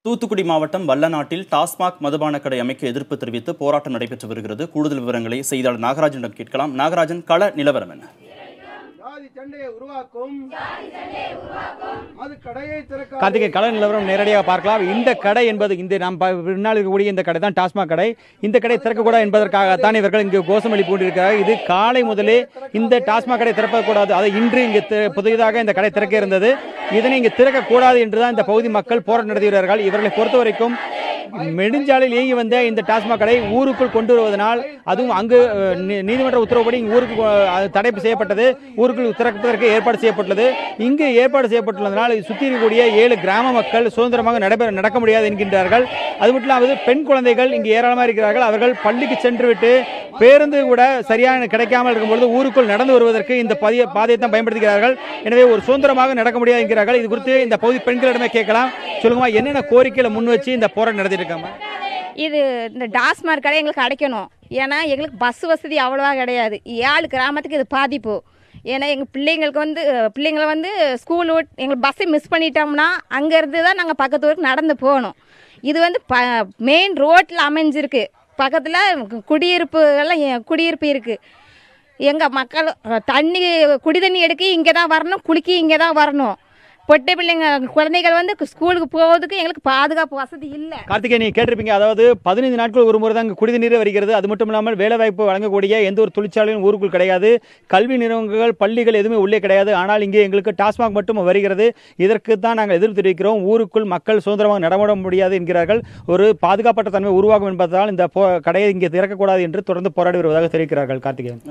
தூத்துக்குடி மாவட்டம் வல்லநாட்டில் டாஸ்மாக் மதுபான கடை அமைக்க எதிர்ப்பு தெரிவித்து போராட்டம் நடைபெற்று வருகிறது. கூடுதல் விவரங்களை செய்தியாளர் நாகராஜனிடம் கேட்கலாம். நாகராஜன், கள நிலவரம் என்ன? கார்த்திகை, கள நிலவரம் நேரடியாக பார்க்கலாம். இந்த கடை என்பது இந்த நாம் பின்னால் இருக்கக்கூடிய இந்த கடை தான் டாஸ்மாக் கடை. இந்த கடை திறக்கக்கூடாது என்பதற்காகத்தான் இவர்கள் இங்கு கோஷம் எழுப்பி கொண்டிருக்கிறார்கள். இது காலை முதலே இந்த டாஸ்மாக் கடை திறக்கக்கூடாது, அதை இன்று இங்கு புதிதாக இந்த கடை திறக்க இருந்தது. இதனை இங்கு திறக்கக்கூடாது என்றுதான் இந்த பகுதி மக்கள் போராட்டம் நடத்துகிறார்கள். இவர்களை பொறுத்த வரைக்கும் நெடுஞ்சாலையில் இயங்கி வந்த இந்த டாஸ்மாக் கடை ஊருக்குள் கொண்டு வருவதனால், அதுவும் அங்கு நீதிமன்ற உத்தரவுப்படி ஊருக்கு தடை செய்யப்பட்டது, ஊருக்குள் திறப்பதற்கு ஏற்பாடு செய்யப்பட்டுள்ளது. இங்கு ஏற்பாடு செய்யப்பட்டுள்ளதனால் சுற்றி இருக்கக்கூடிய 7 கிராம மக்கள் சுதந்திரமாக நடக்க முடியாது என்கின்றார்கள். அது மட்டும் இல்லாமல் பெண் குழந்தைகள் இங்கு ஏராளமாக இருக்கிறார்கள். அவர்கள் பள்ளிக்கு சென்று விட்டு பேருந்து கூட சரியான கிடைக்காமல் இருக்கும்பொழுது ஊருக்குள் நடந்து வருவதற்கு இந்த பாதையை தான் பயன்படுத்துகிறார்கள். எனவே ஒரு சுதந்திரமாக நடக்க முடியாது என்கிறார்கள். இது குறித்து இந்த பகுதி பெண்களிடமே கேட்கலாம். சொல்லுங்கம்மா, என்னென்ன கோரிக்கைகளை முன் வச்சு இந்த போராட்டம் நடத்திட்டு இருக்காங்க? இது இந்த டாஸ்மாக் கடை எங்களுக்கு அடைக்கணும். ஏன்னா எங்களுக்கு பஸ் வசதி அவ்வளோவா கிடையாது. 7 கிராமத்துக்கு இது பாதிப்பு. ஏன்னா எங்கள் பிள்ளைங்களை வந்து ஸ்கூல் எங்களுக்கு பஸ்ஸை மிஸ் பண்ணிட்டோம்னா அங்கேருந்து தான் நாங்கள் பக்கத்து ஊருக்கு நடந்து போகணும். இது வந்து மெயின் ரோட்டில் அமைஞ்சிருக்கு. பக்கத்தில் குடியிருப்பு இருக்குது. எங்கள் மக்கள் குடி தண்ணி எடுக்க இங்கே தான் வரணும், குளிக்க இங்கே தான் வரணும். பொட்டை பிள்ளைங்க குழந்தைகள் வந்து ஸ்கூலுக்கு போவதுக்கு எங்களுக்கு பாதுகாப்பு வசதி இல்லை. கார்த்திகை, நீ கேட்டிருப்பீங்க, அதாவது 15 நாட்கள் ஒரு முறை தான் இங்கே குடித நீர் வருகிறது. அது மட்டும் இல்லாமல் வேலைவாய்ப்பு வழங்கக்கூடிய எந்த ஒரு தொழிற்சாலையும் ஊருக்குள் கிடையாது. கல்வி நிறுவனங்கள், பள்ளிகள் எதுவுமே உள்ளே கிடையாது. ஆனால் இங்கே எங்களுக்கு டாஸ்மாக் மட்டும் வருகிறது. இதற்கு தான் நாங்கள் எதிர்ப்பு தெரிவிக்கிறோம். ஊருக்குள் மக்கள் சுதந்திரமாக நடமாட முடியாது என்கிறார்கள். ஒரு பாதுகாப்பற்ற தன்மை உருவாகும் என்பதால் இந்த கடையை இங்கே திறக்கக்கூடாது என்று தொடர்ந்து போராடி வருவதாக தெரிவிக்கிறார்கள். கார்த்திகேயன்.